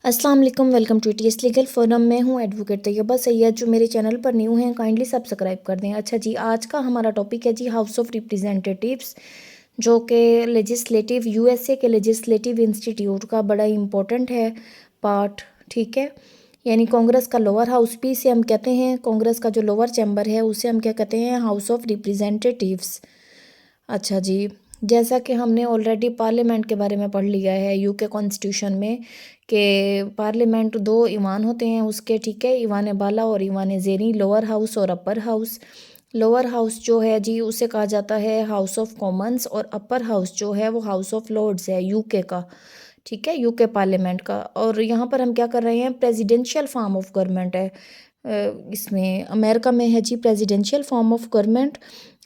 अस्सलाम वालेकुम, welcome to TS legal forum. मैं हूं एडवोकेट तैयबा सैयद। जो मेरे चैनल पर न्यू हैं काइंडली सब्सक्राइब कर दें। अच्छा जी, आज का हमारा टॉपिक है जी हाउस ऑफ रिप्रेजेंटेटिव्स, जो कि लेजिस्लेटिव यूएसए के लेजिस्लेटिव इंस्टीट्यूट का बड़ा इम्पोर्टेंट है पार्ट। ठीक है, यानी कांग्रेस का लोअर हाउस भी इसे हम कहते हैं। कांग्रेस का जो लोअर चैम्बर है उसे हम क्या कहते हैं, हाउस ऑफ रिप्रेजेंटेटिव्स। अच्छा जी, जैसा कि हमने ऑलरेडी पार्लियामेंट के बारे में पढ़ लिया है यूके कॉन्स्टिट्यूशन में कि पार्लियामेंट दो ईवान होते हैं उसके। ठीक है, ईवान बाला और ईवान ज़ेरी, लोअर हाउस और अपर हाउस। लोअर हाउस जो है जी उसे कहा जाता है हाउस ऑफ कॉमन्स, और अपर हाउस जो है वो हाउस ऑफ लॉर्ड्स है यूके का। ठीक है, यूके पार्लियामेंट का। और यहाँ पर हम क्या कर रहे हैं, प्रेसिडेंशियल फॉर्म ऑफ गवर्नमेंट है। इसमें अमेरिका में है जी प्रेसिडेंशियल फॉर्म ऑफ गवर्नमेंट।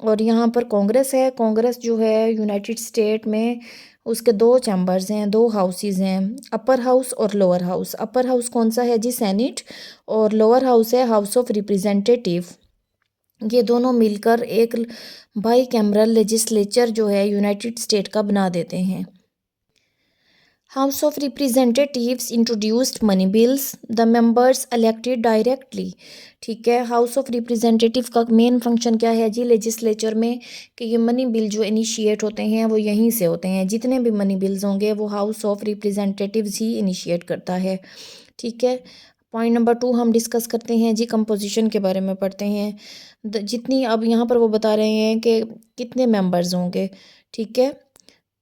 और यहाँ पर कांग्रेस है। कांग्रेस जो है यूनाइटेड स्टेट में, उसके दो चैम्बर्स हैं, दो हाउसेस हैं, अपर हाउस और लोअर हाउस। अपर हाउस कौन सा है जी, सेनेट, और लोअर हाउस है हाउस ऑफ रिप्रेजेंटेटिव। ये दोनों मिलकर एक बाई कैमरल लेजिस्लेचर जो है यूनाइटेड स्टेट का बना देते हैं। House of representatives introduced money bills, the members elected directly. ठीक है, हाउस ऑफ रिप्रेजेंटेटिव का मेन फंक्शन क्या है जी लेजिस्लेचर में, कि ये मनी बिल जो इनिशिएट होते हैं वो यहीं से होते हैं। जितने भी मनी बिल्स होंगे वो house of representatives he initiate करता है। ठीक है, पॉइंट नंबर 2 हम डिस्कस करते हैं जी, कंपोजिशन के बारे में पढ़ते हैं। जितनी अब यहाँ पर वो बता रहे हैं कि कितने मेंबर्स होंगे। ठीक है,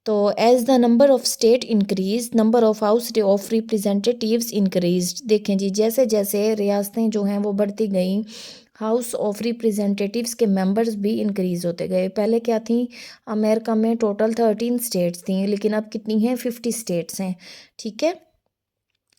तो as the number of state increase, number of house of representatives increase. देखें जी, जैसे जैसे रियासतें जो हैं वो बढ़ती गई, हाउस ऑफ रिप्रेजेंटेटिव्स के मेंबर्स भी इंक्रीज होते गए। पहले क्या थी, अमेरिका में टोटल 13 स्टेट्स थी, लेकिन अब कितनी हैं, 50 स्टेट्स हैं। ठीक है,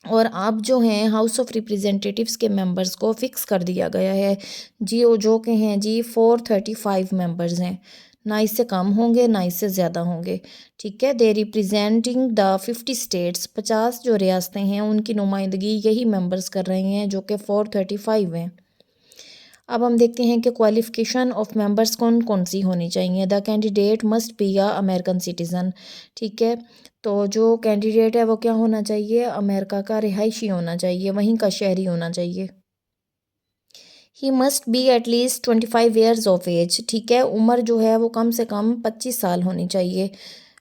और अब जो हैं हाउस ऑफ रिप्रेजेंटेटिव्स के मेंबर्स को फिक्स कर दिया गया है जी, वो जो के हैं जी 435 मेंबर्स हैं। ना इससे कम होंगे ना इससे ज़्यादा होंगे। ठीक है, दे रिप्रेजेंटिंग द 50 स्टेट्स, 50 जो रियासतें हैं उनकी नुमाइंदगी यही मेंबर्स कर रहे हैं, जो कि 435 हैं। अब हम देखते हैं कि क्वालिफ़िकेशन ऑफ मेंबर्स कौन कौन सी होनी चाहिए। The candidate must be a American citizen. ठीक है, तो जो कैंडिडेट है वो क्या होना चाहिए, अमेरिका का रिहायशी होना चाहिए, वहीं का शहरी होना चाहिए। He must be at least 25 years of age. ठीक है, उम्र जो है वो कम से कम 25 साल होनी चाहिए।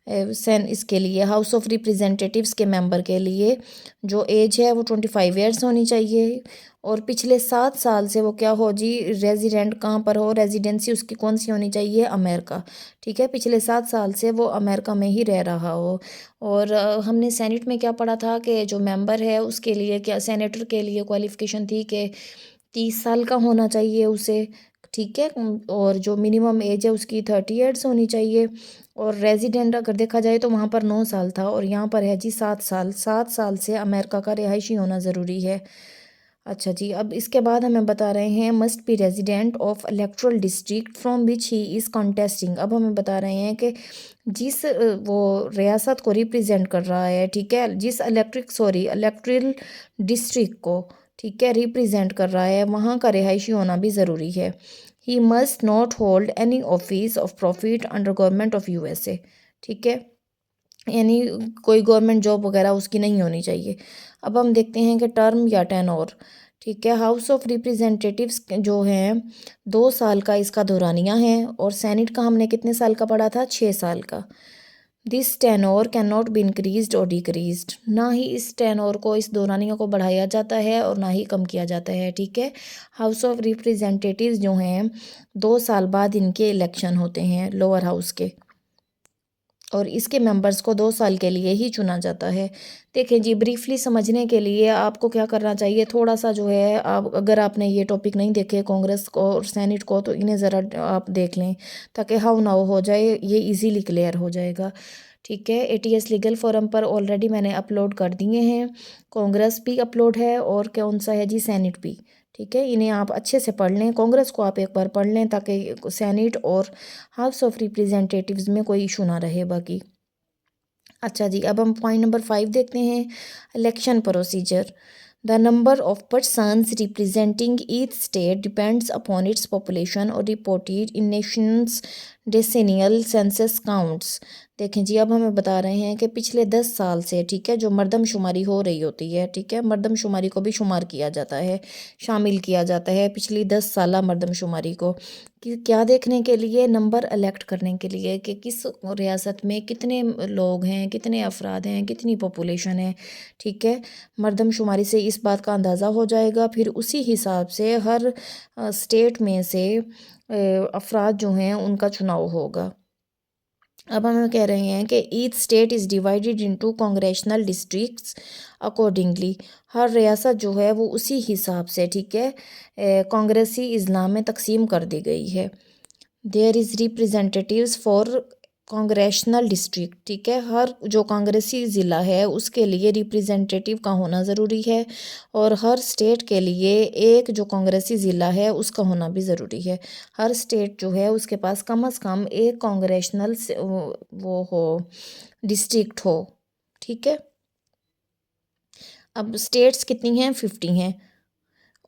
सेन इसके लिए हाउस ऑफ रिप्रेजेंटेटिव्स के मेंबर के लिए जो एज है वो 25 ईयर्स होनी चाहिए। और पिछले 7 साल से वो क्या हो जी, रेजिडेंट कहाँ पर हो, रेजिडेंसी उसकी कौन सी होनी चाहिए, अमेरिका। ठीक है, पिछले 7 साल से वो अमेरिका में ही रह रहा हो। और हमने सेनेट में क्या पढ़ा था कि जो मेंबर है उसके लिए क्या, सेनेटर के लिए क्वालिफ़िकेशन थी कि 30 साल का होना चाहिए उसे। ठीक है, और जो मिनिमम एज है उसकी 30 ईयर्स होनी चाहिए। और रेजिडेंट अगर देखा जाए तो वहाँ पर 9 साल था, और यहाँ पर है जी 7 साल। 7 साल से अमेरिका का रिहायशी होना ज़रूरी है। अच्छा जी, अब इसके बाद हमें बता रहे हैं must be resident of electoral district from which he is contesting. अब हमें बता रहे हैं कि जिस वो रियासत को रिप्रेजेंट कर रहा है, ठीक है, जिस इलेक्ट्रल डिस्ट्रिक्ट को, ठीक है, रिप्रेजेंट कर रहा है, वहाँ का रिहायशी होना भी ज़रूरी है। He must not hold any office of profit under government of USA. ठीक है, यानी कोई गवर्नमेंट जॉब वगैरह उसकी नहीं होनी चाहिए। अब हम देखते हैं कि टर्म या टेन्योर। ठीक है, हाउस ऑफ रिप्रेजेंटेटिव्स जो हैं 2 साल का इसका दौरानिया है, और सेनेट का हमने कितने साल का पढ़ा था, 6 साल का। This tenure can not be increased और डिक्रीज्ड। ना ही इस टेन्योर को, इस दौरानिया को बढ़ाया जाता है और ना ही कम किया जाता है। ठीक है, हाउस ऑफ रिप्रेजेंटेटिव्स जो हैं 2 साल बाद इनके इलेक्शन होते हैं लोअर हाउस के, और इसके मेंबर्स को 2 साल के लिए ही चुना जाता है। देखें जी, ब्रीफली समझने के लिए आपको क्या करना चाहिए, थोड़ा सा जो है, आप अगर आपने ये टॉपिक नहीं देखे कांग्रेस को और सेनेट को, तो इन्हें ज़रा आप देख लें ताकि हाउ नाउ हो जाए, ये इजीली क्लियर हो जाएगा। ठीक है, एटीएस लीगल फोरम पर ऑलरेडी मैंने अपलोड कर दिए हैं। कांग्रेस भी अपलोड है और कौन सा है जी, सेनेट भी। ठीक है, इन्हें आप अच्छे से पढ़ लें, कांग्रेस को आप एक बार पढ़ लें ताकि सेनेट और हाउस ऑफ रिप्रेजेंटेटिव्स में कोई इशू ना रहे बाकी। अच्छा जी, अब हम पॉइंट नंबर 5 देखते हैं, election procedure. The number of persons representing each state depends upon its population और reported in nations decennial census counts. देखें जी, अब हमें बता रहे हैं कि पिछले 10 साल से, ठीक है, जो मर्दमशुमारी हो रही होती है, ठीक है, मर्दमशुमारी को भी शुमार किया जाता है, शामिल किया जाता है पिछली 10 साला मर्दमशुमारी को, कि क्या देखने के लिए, नंबर अलेक्ट करने के लिए कि किस रियासत में कितने लोग हैं, कितने अफराद हैं, कितनी पॉपुलेशन है, ठीक है। मर्दमशुमारी से इस बात का अंदाज़ा हो जाएगा, फिर उसी हिसाब से हर स्टेट में से अफराद जो हैं उनका चुनाव होगा। अब हम कह रहे हैं कि each state is divided into congressional districts accordingly. हर रियासत जो है वो उसी हिसाब से, ठीक है, कांग्रेसी अजला में तकसीम कर दी गई है। There is representatives for congressional district, ठीक है, हर जो कांग्रेसी ज़िला है उसके लिए रिप्रेजेंटेटिव का होना ज़रूरी है, और हर स्टेट के लिए एक जो कांग्रेसी ज़िला है उसका होना भी ज़रूरी है। हर स्टेट जो है उसके पास कम से कम एक कांग्रेशनल वो हो, डिस्ट्रिक्ट हो, ठीक है। अब स्टेट्स कितनी हैं? 50 हैं,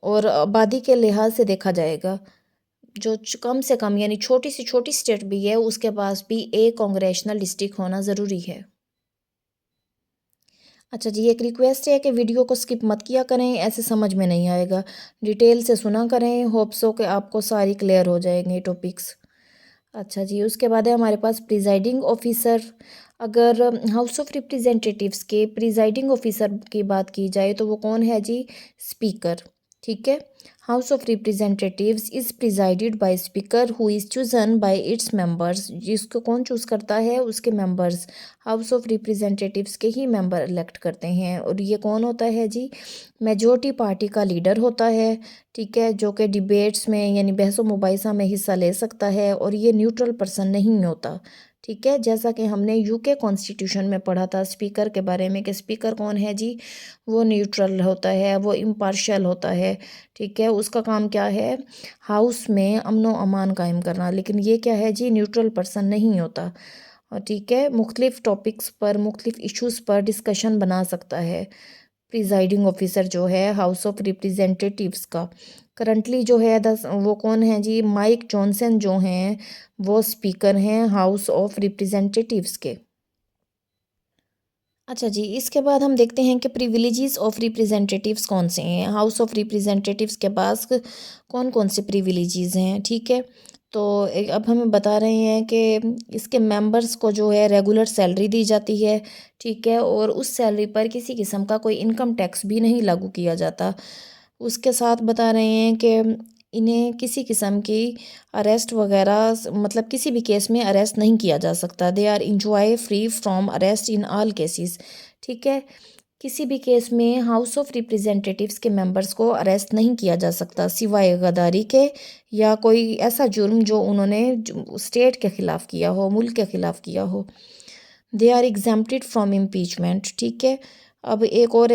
और आबादी के लिहाज से देखा जाएगा, जो कम से कम यानी छोटी से छोटी स्टेट भी है उसके पास भी एक कांग्रेशनल डिस्ट्रिक्ट होना ज़रूरी है। अच्छा जी, एक रिक्वेस्ट है कि वीडियो को स्किप मत किया करें, ऐसे समझ में नहीं आएगा, डिटेल से सुना करें, होप सो कि आपको सारी क्लियर हो जाएंगे टॉपिक्स। अच्छा जी, उसके बाद है हमारे पास प्रिजाइडिंग ऑफिसर। अगर हाउस ऑफ रिप्रेजेंटेटिव्स के प्रिजाइडिंग ऑफिसर की बात की जाए तो वो कौन है जी? स्पीकर, ठीक है। House of representatives is presided by speaker who is chosen by its members. जिसको कौन चूज़ करता है? उसके मेंबर्स। हाउस ऑफ रिप्रेजेंटेटिव्स के ही मेंबर इलेक्ट करते हैं, और ये कौन होता है जी? मेजॉरिटी पार्टी का लीडर होता है, ठीक है, जो कि डिबेट्स में यानी बहसो मुबाहिसा में हिस्सा ले सकता है, और ये न्यूट्रल पर्सन नहीं होता, ठीक है। जैसा कि हमने यूके कॉन्स्टिट्यूशन में पढ़ा था स्पीकर के बारे में कि स्पीकर कौन है जी? वो न्यूट्रल होता है, वो इम्पार्शियल होता है, ठीक है। उसका काम क्या है? हाउस में अमन व अमान कायम करना, लेकिन ये क्या है जी? न्यूट्रल पर्सन नहीं होता, और ठीक है, मुख्तलिफ टॉपिक्स पर, मुख्तलिफ इश्यूज़ पर डिस्कशन बना सकता है प्रिजाइडिंग ऑफिसर जो है हाउस ऑफ रिप्रेजेंटेटिव्स का। करंटली जो है वो कौन है जी? माइक जॉनसन जो हैं वो स्पीकर हैं हाउस ऑफ रिप्रेजेंटेटिव्स के। अच्छा जी, इसके बाद हम देखते हैं कि प्रिविलेजेस ऑफ रिप्रेजेंटेटिव्स कौन से हैं। हाउस ऑफ रिप्रेजेंटेटिव्स के पास कौन कौन से प्रिविलेजेस हैं, ठीक है। तो अब हमें बता रहे हैं कि इसके मेंबर्स को जो है रेगुलर सैलरी दी जाती है, ठीक है, और उस सैलरी पर किसी किस्म का कोई इनकम टैक्स भी नहीं लागू किया जाता। उसके साथ बता रहे हैं कि इन्हें किसी किस्म की अरेस्ट वगैरह, मतलब किसी भी केस में अरेस्ट नहीं किया जा सकता। They are enjoy free from arrest in all cases, ठीक है। किसी भी केस में हाउस ऑफ रिप्रेजेंटेटिव्स के मेंबर्स को अरेस्ट नहीं किया जा सकता सिवाय गद्दारी के, या कोई ऐसा जुर्म जो उन्होंने स्टेट के ख़िलाफ़ किया हो, मुल्क के ख़िलाफ़ किया हो। They are exempted from impeachment, ठीक है। अब एक और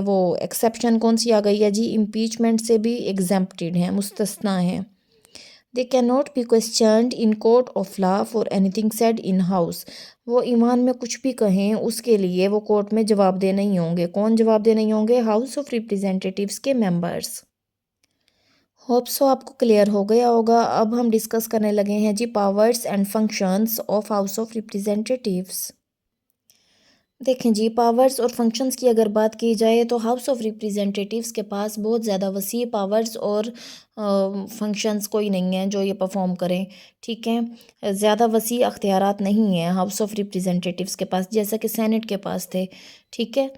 वो एक्सेप्शन कौन सी आ गई है जी? इम्पीचमेंट से भी एग्जेम्प्टेड हैं, मुस्तस्ना हैं। They can not be questioned in court of law for anything said in house. वो ईमान में कुछ भी कहें उसके लिए वो कोर्ट में जवाबदेह नहीं होंगे। कौन जवाबदेह नहीं होंगे? हाउस ऑफ रिप्रेजेंटेटिव्स के मेंबर्स। होप सो आपको क्लियर हो गया होगा। अब हम डिस्कस करने लगे हैं जी powers and functions of house of representatives. देखें जी, पावर्स और फंक्शंस की अगर बात की जाए तो हाउस ऑफ रिप्रेजेंटेटिव्स के पास बहुत ज़्यादा वसी पावर्स और फंक्शंस कोई नहीं हैं जो ये परफॉर्म करें, ठीक है। ज़्यादा वसी अख्तियारात नहीं हैं हाउस ऑफ रिप्रेजेंटेटिव्स के पास, जैसा कि सेनेट के पास थे, ठीक है।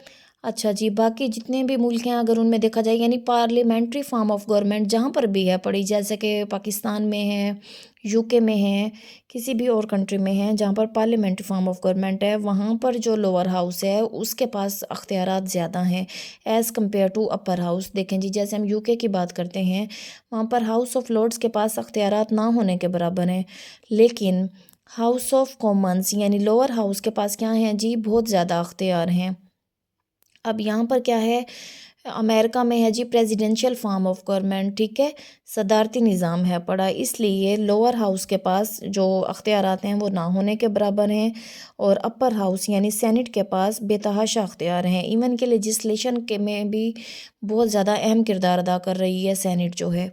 अच्छा जी, बाकी जितने भी मुल्क हैं अगर उनमें देखा जाए, यानी पार्लियामेंट्री फॉर्म ऑफ गवर्नमेंट जहाँ पर भी है पड़ी, जैसे कि पाकिस्तान में है, यूके में है, किसी भी और कंट्री में है जहाँ पर पार्लियामेंट्री फॉर्म ऑफ गवर्नमेंट है, वहाँ पर जो लोअर हाउस है उसके पास अख्तियारात ज़्यादा हैं as compare to upper house. देखें जी, जैसे हम यूके की बात करते हैं, वहाँ पर हाउस ऑफ लॉर्ड्स के पास अख्तियारात ना होने के बराबर हैं, लेकिन हाउस ऑफ कॉमन्स यानी लोअर हाउस के पास क्या हैं जी? बहुत ज़्यादा अख्तियार हैं। अब यहाँ पर क्या है? अमेरिका में है जी प्रेसिडेंशियल फॉर्म ऑफ गवर्नमेंट, ठीक है, सदारती निज़ाम है पड़ा, इसलिए लोअर हाउस के पास जो अख्तियारात हैं वो ना होने के बराबर हैं, और अपर हाउस यानी सेनेट के पास बेतहाशा अख्तियार हैं। इवन के लेजिस्लेशन के में भी बहुत ज़्यादा अहम किरदार अदा कर रही है सेनेट जो है।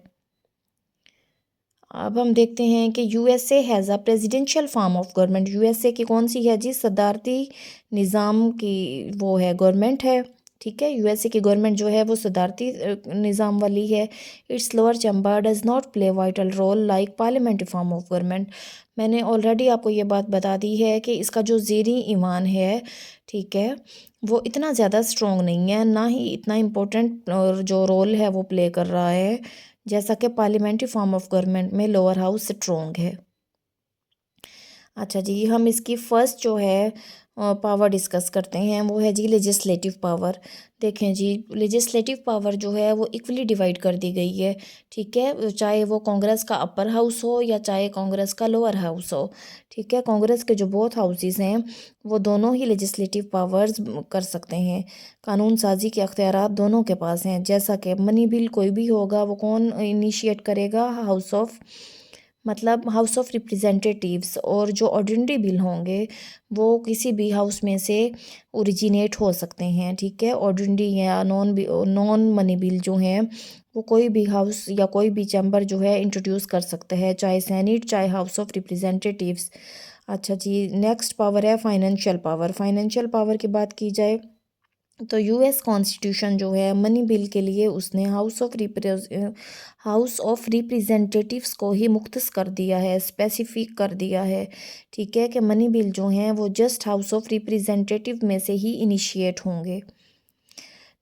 अब हम देखते हैं कि USA has a presidential form of government. USA की कौन सी है जी? सदारती निज़ाम की वो है, गवर्नमेंट है। ठीक है, यूएसए की गवर्नमेंट जो है वो सदारती निज़ाम वाली है। Its lower chamber does not play vital role like parliamentary form of government. मैंने ऑलरेडी आपको ये बात बता दी है कि इसका जो ज़ेरी ईमान है, ठीक है, वो इतना ज़्यादा स्ट्रॉन्ग नहीं है, ना ही इतना इम्पोर्टेंट जो रोल है वो प्ले कर रहा है जैसा कि पार्लियामेंट्री फॉर्म ऑफ गवर्नमेंट में लोअर हाउस स्ट्रॉन्ग है। अच्छा जी, हम इसकी फर्स्ट जो है पावर डिस्कस करते हैं, वो है जी लेजिस्लेटिव पावर। देखें जी, लेजिस्लेटिव पावर जो है वो इक्वली डिवाइड कर दी गई है। ठीक है, चाहे वो कांग्रेस का अपर हाउस हो या चाहे कांग्रेस का लोअर हाउस हो। ठीक है, कांग्रेस के जो बोथ हाउसेस हैं वो दोनों ही लेजिस्लेटिव पावर्स कर सकते हैं। कानून साजी के अख्तियारात दोनों के पास हैं। जैसा कि मनी बिल कोई भी होगा वो कौन इनिशिएट करेगा? हाउस ऑफ, मतलब हाउस ऑफ रिप्रेजेंटेटिव्स। और जो ऑर्डिनरी बिल होंगे वो किसी भी हाउस में से ओरिजिनेट हो सकते हैं। ठीक है, ऑर्डिनरी या नॉन मनी बिल जो हैं वो कोई भी हाउस या कोई भी चैम्बर जो है इंट्रोड्यूस कर सकता है, चाहे सेनेट चाहे हाउस ऑफ रिप्रेजेंटेटिव्स। अच्छा जी, नेक्स्ट पावर है फाइनेंशियल पावर। फाइनेंशियल पावर की बात की जाए तो यूएस कॉन्स्टिट्यूशन जो है मनी बिल के लिए उसने हाउस ऑफ रिप्रेजेंटेटिव्स को ही मुख्तस कर दिया है, स्पेसिफिक कर दिया है। ठीक है, कि मनी बिल जो हैं वो जस्ट हाउस ऑफ रिप्रेजेंटेटिव में से ही इनिशिएट होंगे।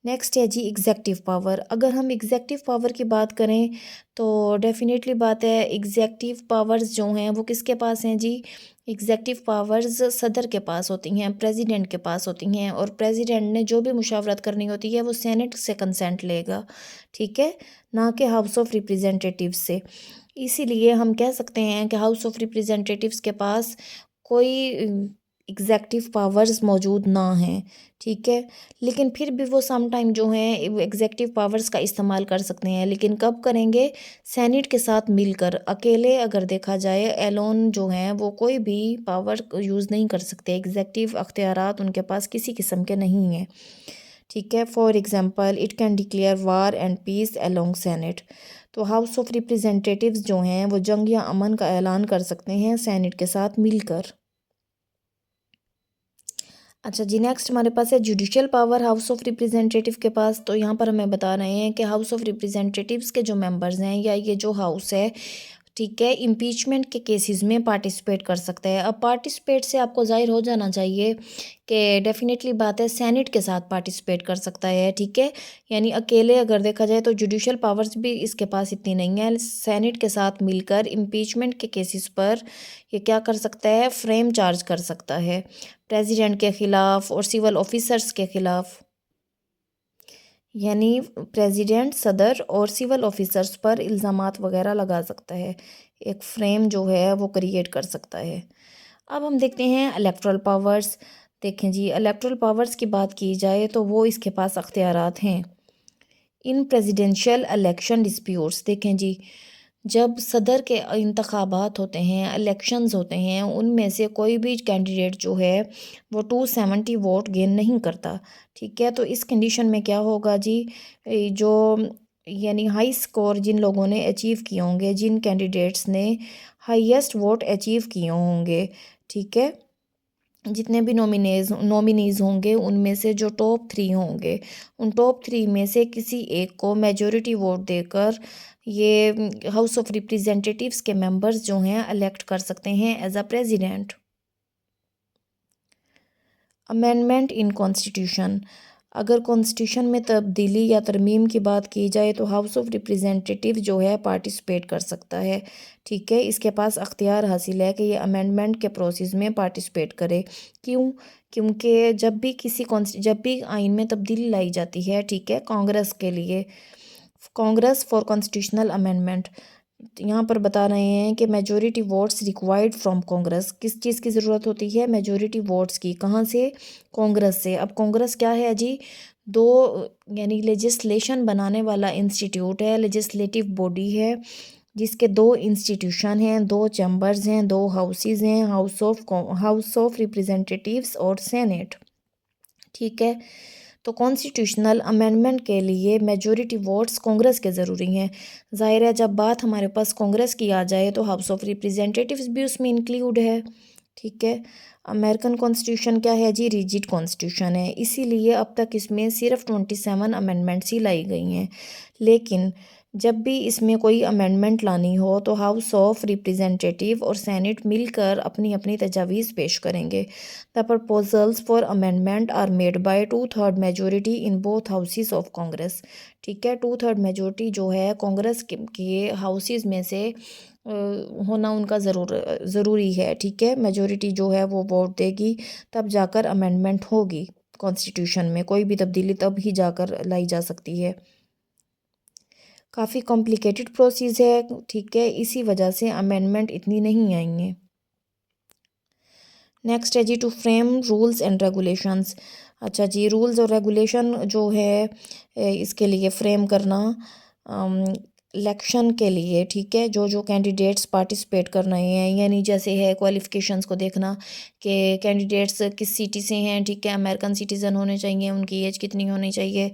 नेक्स्ट है जी एग्जेक्टिव पावर। अगर हम एग्जेक्टिव पावर की बात करें तो डेफिनेटली बात है, एग्जेक्टिव पावर्स जो हैं वो किसके पास हैं जी? एग्जेक्टिव पावर्स सदर के पास होती हैं, प्रेसिडेंट के पास होती हैं। और प्रेसिडेंट ने जो भी मुशावरत करनी होती है वो सेनेट से कंसेंट लेगा। ठीक है, ना कि हाउस ऑफ रिप्रेजेंटेटिव्स से। इसीलिए हम कह सकते हैं कि हाउस ऑफ रिप्रेजेंटेटिव्स के पास कोई एग्जेक्टिव पावर्स मौजूद ना हैं। ठीक है, लेकिन फिर भी वो सम टाइम जो हैं एग्जेक्टिव पावर्स का इस्तेमाल कर सकते हैं, लेकिन कब करेंगे? सेनेट के साथ मिलकर। अकेले अगर देखा जाए एलोन जो हैं वो कोई भी पावर यूज़ नहीं कर सकते, एग्जेक्टिव अख्तियारात उनके पास किसी किस्म के नहीं हैं। ठीक है, for example it can declare war and peace along senate. तो हाउस ऑफ रिप्रेजेंटेटिव्स जो हैं वो जंग या अमन का ऐलान कर सकते हैं सेनेट के साथ मिलकर। अच्छा जी, नेक्स्ट हमारे पास है judicial power house of representative के पास। तो यहाँ पर हमें बता रहे हैं कि हाउस ऑफ रिप्रेजेंटेटिव्स के जो मेंबर्स हैं या ये जो हाउस है, ठीक है, इम्पीचमेंट के केसेस में पार्टिसिपेट कर सकते हैं। अब पार्टिसिपेट से आपको जाहिर हो जाना चाहिए कि डेफिनेटली बात है सेनेट के साथ पार्टिसिपेट कर सकता है। ठीक है, यानी अकेले अगर देखा जाए तो जुडिशियल पावर्स भी इसके पास इतनी नहीं है। सेनेट के साथ मिलकर इम्पीचमेंट के केसेस पर ये क्या कर सकता है? फ्रेम चार्ज कर सकता है प्रेसिडेंट के ख़िलाफ़ और सिविल ऑफिसर्स के ख़िलाफ़। यानी प्रेसिडेंट, सदर और सिविल ऑफिसर्स पर इल्ज़ामात वगैरह लगा सकता है, एक फ्रेम जो है वो क्रिएट कर सकता है। अब हम देखते हैं इलेक्टोरल पावर्स। देखें जी, इलेक्टोरल पावर्स की बात की जाए तो वो इसके पास अख्तियारात हैं। इन प्रेसिडेंशियल इलेक्शन डिस्प्यूट्स, देखें जी, जब सदर के इंतखाबात होते हैं, इलेक्शंस होते हैं, उनमें से कोई भी कैंडिडेट जो है वो 270 वोट गेन नहीं करता। ठीक है, तो इस कंडीशन में क्या होगा जी? जो यानी हाई स्कोर जिन लोगों ने अचीव किए होंगे, जिन कैंडिडेट्स ने हाईएस्ट वोट अचीव किए होंगे, ठीक है, जितने भी नॉमिनीज़ होंगे उनमें से जो टॉप 3 होंगे, उन टॉप 3 में से किसी एक को मेजॉरिटी वोट देकर ये हाउस ऑफ रिप्रेजेंटेटिव्स के मेंबर्स जो हैं इलेक्ट कर सकते हैं as a president. Amendment in constitution. अगर कॉन्स्टिट्यूशन में तब्दीली या तरमीम की बात की जाए तो हाउस ऑफ रिप्रेजेंटेटिव जो है पार्टिसिपेट कर सकता है। ठीक है, इसके पास अख्तियार हासिल है कि ये अमेंडमेंट के प्रोसेस में पार्टिसिपेट करे। क्यों? क्योंकि जब भी आइन में तब्दीली लाई जाती है, ठीक है, कांग्रेस के लिए, कांग्रेस फॉर कॉन्स्टिट्यूशनल अमेंडमेंट, यहाँ पर बता रहे हैं कि majority votes required from Congress. किस चीज़ की ज़रूरत होती है? मेजॉरिटी वोट्स की। कहाँ से? कांग्रेस से। अब कांग्रेस क्या है जी? दो, यानी लेजिस्लेशन बनाने वाला इंस्टीट्यूट है, लेजिस्लेटिव बॉडी है, जिसके दो इंस्टीट्यूशन हैं, दो चैम्बर्स हैं, दो हाउसेस हैं, हाउस ऑफ रिप्रेजेंटेटिव्स और सेनेट। ठीक है, तो कॉन्स्टिट्यूशनल अमेंडमेंट के लिए मेजॉरिटी वोट्स कांग्रेस के ज़रूरी हैं। ज़ाहिर है जब बात हमारे पास कांग्रेस की आ जाए तो हाउस ऑफ रिप्रेजेंटेटिव्स भी उसमें इंक्लूड है। ठीक है, अमेरिकन कॉन्स्टिट्यूशन क्या है जी, रिजिड कॉन्स्टिट्यूशन है, इसीलिए अब तक इसमें सिर्फ 27 अमेंडमेंट्स ही लाई गई हैं। लेकिन जब भी इसमें कोई अमेंडमेंट लानी हो तो हाउस ऑफ रिप्रेजेंटेटिव और सेनेट मिलकर अपनी अपनी तजावीज़ पेश करेंगे। The proposals for amendment are made by 2/3 majority in both houses of Congress. ठीक है, 2/3 मेजोरिटी जो है कांग्रेस के हाउसेस में से होना उनका ज़रूरी है। ठीक है, मेजोरिटी जो है वो वोट देगी, तब जाकर अमेंडमेंट होगी। कॉन्स्टिट्यूशन में कोई भी तब्दीली तब ही जाकर लाई जा सकती है। काफ़ी कॉम्प्लिकेटेड प्रोसेस है। ठीक है, इसी वजह से अमेंडमेंट इतनी नहीं आई हैं। नेक्स्ट है जी, to frame rules and regulations. अच्छा जी, रूल्स और रेगुलेशन जो है इसके लिए फ्रेम करना इलेक्शन के लिए। ठीक है, जो जो कैंडिडेट्स पार्टिसिपेट कर रहे हैं, यानी जैसे है क्वालिफ़िकेशंस को देखना कि कैंडिडेट्स किस सिटी से हैं। ठीक है, अमेरिकन सिटीज़न होने चाहिए, उनकी एज कितनी होनी चाहिए।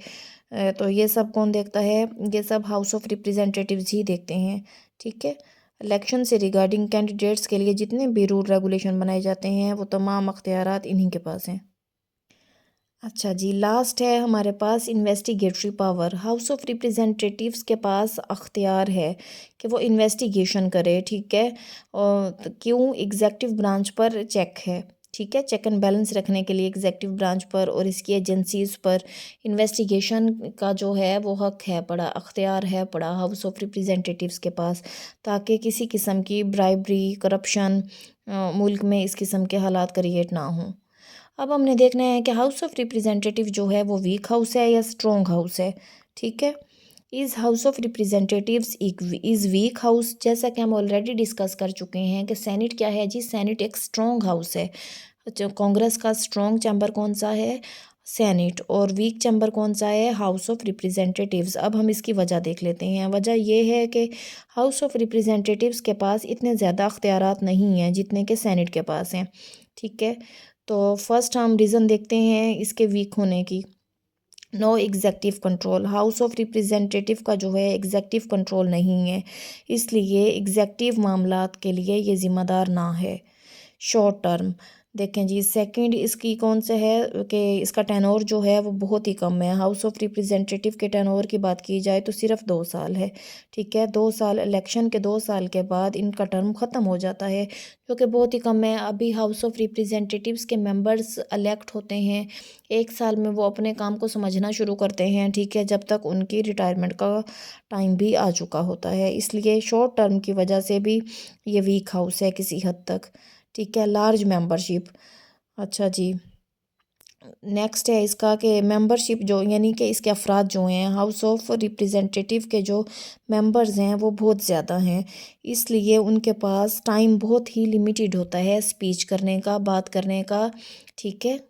तो ये सब कौन देखता है, ये सब हाउस ऑफ रिप्रेजेंटेटिव्स ही देखते हैं। ठीक है, इलेक्शन से रिगार्डिंग कैंडिडेट्स के लिए जितने भी रूल रेगुलेशन बनाए जाते हैं वो तमाम अख्तियारात इन्हीं के पास हैं। अच्छा जी, लास्ट है हमारे पास इन्वेस्टिगेटरी पावर। हाउस ऑफ रिप्रेजेंटेटिव्स के पास अख्तियार है कि वो इन्वेस्टिगेशन करे। ठीक है, और क्यों एग्जेक्टिव ब्रांच पर चेक है। ठीक है, चेक एंड बैलेंस रखने के लिए एग्जेक्टिव ब्रांच पर और इसकी एजेंसीज़ पर इन्वेस्टिगेशन का जो है वो हक है पड़ा, अख्तियार है पड़ा हाउस ऑफ रिप्रेजेंटेटिव्स के पास, ताकि किसी किस्म की ब्राइबरी, करप्शन मुल्क में इस किस्म के हालात क्रिएट ना हों। अब हमने देखना है कि हाउस ऑफ रिप्रेजेंटेटिव जो है वो वीक हाउस है या स्ट्रॉन्ग हाउस है। ठीक है, इस house of representatives is week house, जैसा कि हम ऑलरेडी डिस्कस कर चुके हैं कि सेनेट क्या है जी, सेनेट एक स्ट्रॉन्ग हाउस है। जो कांग्रेस का स्ट्रॉन्ग चैम्बर कौन सा है, सेनेट, और वीक चैम्बर कौन सा है, हाउस ऑफ रिप्रेजेंटेटिव्स। अब हम इसकी वजह देख लेते हैं। वजह यह है कि हाउस ऑफ रिप्रेजेंटेटिव्स के पास इतने ज़्यादा अख्तियारात नहीं हैं जितने के सेनेट के पास हैं। ठीक है, तो फर्स्ट हम रीज़न देखते हैं इसके वीक होने की। No executive control, house of representative का जो है एग्जेक्टिव कंट्रोल नहीं है, इसलिए एग्जेक्टिव मामलात के लिए ये ज़िम्मेदार ना है। शॉर्ट टर्म देखें जी, सेकंड इसकी कौन से है कि इसका टेनोर जो है वो बहुत ही कम है। हाउस ऑफ रिप्रेजेंटेटिव के टेनोर की बात की जाए तो सिर्फ 2 साल है। ठीक है, 2 साल, इलेक्शन के 2 साल के बाद इनका टर्म ख़त्म हो जाता है, जो कि बहुत ही कम है। अभी हाउस ऑफ रिप्रेजेंटेटिव्स के मेंबर्स इलेक्ट होते हैं, 1 साल में वो अपने काम को समझना शुरू करते हैं। ठीक है, जब तक उनकी रिटायरमेंट का टाइम भी आ चुका होता है, इसलिए शॉर्ट टर्म की वजह से भी ये वीक हाउस है किसी हद तक। ठीक है, लार्ज मेंबरशिप। अच्छा जी, नेक्स्ट है इसका कि मेंबरशिप जो, यानी कि इसके अफराद जो हैं, हाउस ऑफ रिप्रेजेंटेटिव के जो मेंबर्स हैं वो बहुत ज़्यादा हैं, इसलिए उनके पास टाइम बहुत ही लिमिटेड होता है स्पीच करने का, बात करने का। ठीक है,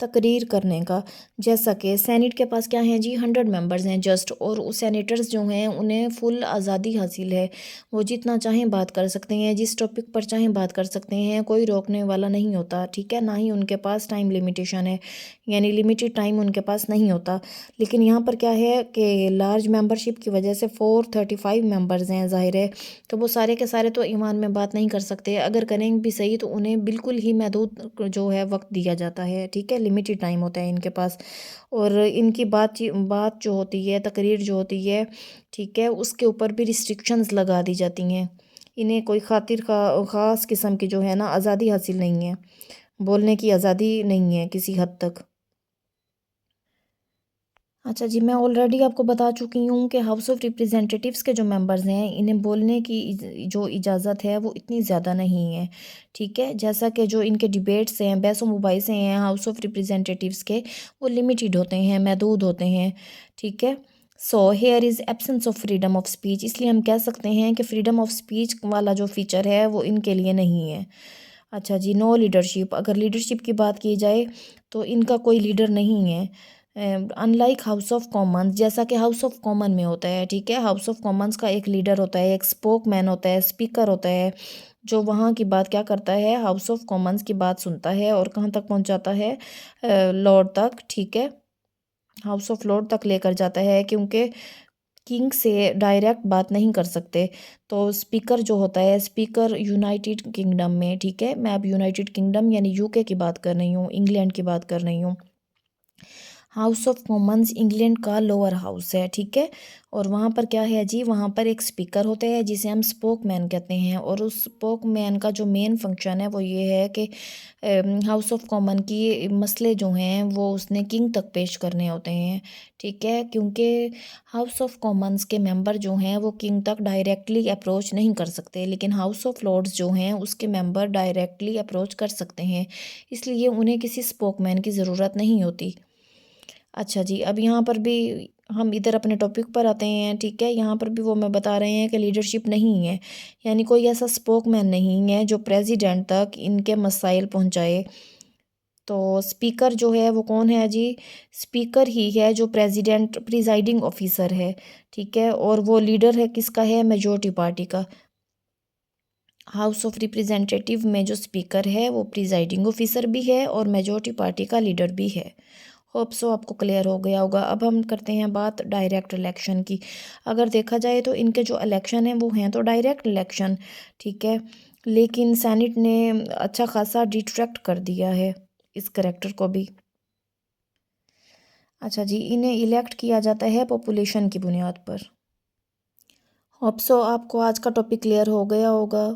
तकरीर करने का। जैसा कि सेनेट के पास क्या है जी, 100 मेंबर्स हैं जस्ट, और उस सेनेटर्स जो हैं उन्हें फुल आज़ादी हासिल है, वो जितना चाहें बात कर सकते हैं, जिस टॉपिक पर चाहें बात कर सकते हैं, कोई रोकने वाला नहीं होता। ठीक है, ना ही उनके पास टाइम लिमिटेशन है, यानी लिमिटेड टाइम उनके पास नहीं होता। लेकिन यहाँ पर क्या है कि लार्ज मेंबरशिप की वजह से 435 मेंबर्स हैं, ज़ाहिर है, तो वो सारे के सारे तो ईमान में बात नहीं कर सकते। अगर करेंगे भी सही तो उन्हें बिल्कुल ही महदूद जो है वक्त दिया जाता है। ठीक है, लिमिटेड टाइम होता है इनके पास, और इनकी बात जो होती है, तकरीर जो होती है, ठीक है, उसके ऊपर भी रिस्ट्रिक्शंस लगा दी जाती हैं। इन्हें कोई ख़ास किस्म की जो है ना आज़ादी हासिल नहीं है, बोलने की आज़ादी नहीं है किसी हद तक। अच्छा जी, मैं ऑलरेडी आपको बता चुकी हूँ कि हाउस ऑफ रिप्रेजेंटेटिव्स के जो मेंबर्स हैं इन्हें बोलने की जो इजाज़त है वो इतनी ज़्यादा नहीं है। ठीक है, जैसा कि जो इनके डिबेट्स हैं, बहस व मुबाहिसे हैं हाउस ऑफ रिप्रेजेंटेटिव्स के, वो लिमिटेड होते हैं, महदूद होते हैं। ठीक है, so here is absence of freedom of speech, इसलिए हम कह सकते हैं कि फ्रीडम ऑफ स्पीच वाला जो फ़ीचर है वो इनके लिए नहीं है। अच्छा जी, नो लीडरशिप, अगर लीडरशिप की बात की जाए तो इनका कोई लीडर नहीं है, अनलाइक हाउस ऑफ कॉमन्स, जैसा कि हाउस ऑफ कॉमन में होता है। ठीक है, हाउस ऑफ कॉमन्स का एक लीडर होता है, एक स्पोक मैन होता है, स्पीकर होता है, जो वहाँ की बात क्या करता है, हाउस ऑफ कॉमन्स की बात सुनता है और कहाँ तक पहुँचाता है, लॉर्ड तक। ठीक है, हाउस ऑफ लॉर्ड तक लेकर जाता है, क्योंकि किंग से डायरेक्ट बात नहीं कर सकते। तो स्पीकर जो होता है, स्पीकर यूनाइटेड किंगडम में, ठीक है, मैं अब यूनाइटेड किंगडम यानी यूके की बात कर रही हूँ, इंग्लैंड की बात कर रही हूँ। हाउस ऑफ कॉमन्स इंग्लैंड का लोअर हाउस है, ठीक है। और वहाँ पर क्या है जी, वहाँ पर एक स्पीकर होता है जिसे हम स्पोक मैन कहते हैं, और उस स्पोक मैन का जो मेन फंक्शन है वो ये है कि हाउस ऑफ कॉमन की मसले जो हैं वो उसने किंग तक पेश करने होते हैं, ठीक है। क्योंकि हाउस ऑफ कॉमन्स के मेंबर जो हैं वो किंग तक डायरेक्टली अप्रोच नहीं कर सकते, लेकिन हाउस ऑफ लॉर्ड्स जो हैं उसके मेंबर डायरेक्टली अप्रोच कर सकते हैं, इसलिए उन्हें किसी स्पोकमैन की ज़रूरत नहीं होती। अच्छा जी, अब यहाँ पर भी हम इधर अपने टॉपिक पर आते हैं, ठीक है। यहाँ पर भी वो मैं बता रहे हैं कि लीडरशिप नहीं है, यानी कोई ऐसा स्पोकमैन नहीं है जो प्रेसिडेंट तक इनके मसाइल पहुँचाए। तो स्पीकर जो है वो कौन है जी, स्पीकर ही है जो प्रेसिडेंट प्रिजाइडिंग ऑफिसर है, ठीक है। और वो लीडर है किसका, है मेजोरिटी पार्टी का। हाउस ऑफ रिप्रेजेंटेटिव में जो स्पीकर है वो प्रिजाइडिंग ऑफिसर भी है और मेजोरिटी पार्टी का लीडर भी है। होप सो आपको क्लियर हो गया होगा। अब हम करते हैं बात डायरेक्ट इलेक्शन की। अगर देखा जाए तो इनके जो इलेक्शन हैं वो हैं तो डायरेक्ट इलेक्शन, ठीक है, लेकिन सेनेट ने अच्छा खासा डिट्रैक्ट कर दिया है इस करेक्टर को भी। अच्छा जी, इन्हें इलेक्ट किया जाता है पॉपुलेशन की बुनियाद पर। होप सो आपको आज का टॉपिक क्लियर हो गया होगा।